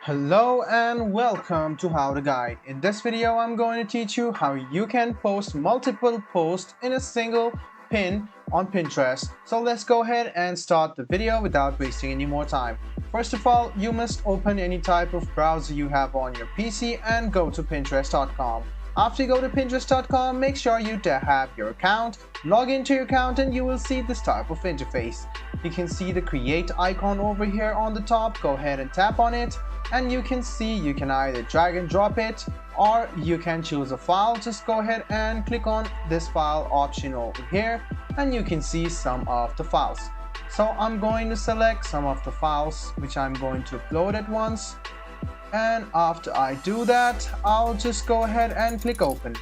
Hello and welcome to How to Guide. In this video, I'm going to teach you how you can post multiple posts in a single pin on Pinterest. So let's go ahead and start the video without wasting any more time. First of all, you must open any type of browser you have on your PC and go to Pinterest.com. After you go to Pinterest.com, make sure you have your account, log into your account, and you will see this type of interface. You can see the create icon over here on the top. Go ahead and tap on it, and you can see you can either drag and drop it or you can choose a file. Just go ahead and click on this file option over here, and you can see some of the files. So I'm going to select some of the files which I'm going to upload at once. And after I do that, I'll just go ahead and click open.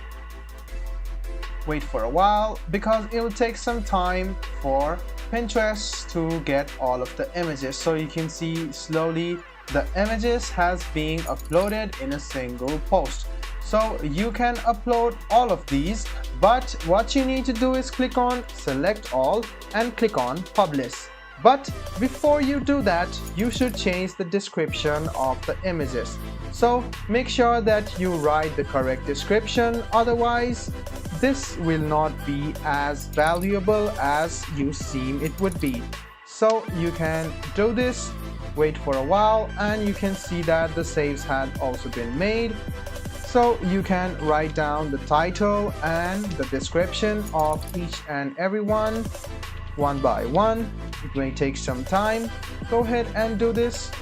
Wait for a while because it will take some time for Pinterest to get all of the images. So you can see slowly the images has been uploaded in a single post. So you can upload all of these, but what you need to do is click on select all and click on publish. But before you do that, you should change the description of the images. So make sure that you write the correct description, otherwise this will not be as valuable as you seem it would be. So you can do this, wait for a while, and you can see that the saves had also been made. So you can write down the title and the description of each and every one by one. It may take some time. Go ahead and do this,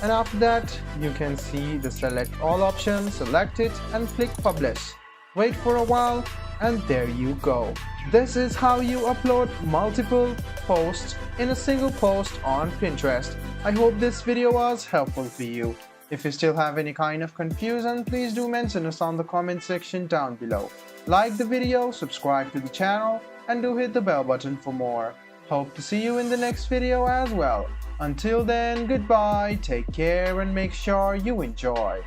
and after that you can see the select all option. Select it and click publish. Wait for a while, and there you go. This is how you upload multiple posts in a single post on Pinterest. I hope this video was helpful for you. If you still have any kind of confusion, please do mention us on the comment section down below. Like the video, subscribe to the channel, and do hit the bell button for more. Hope to see you in the next video as well. Until then, goodbye, take care, and make sure you enjoy.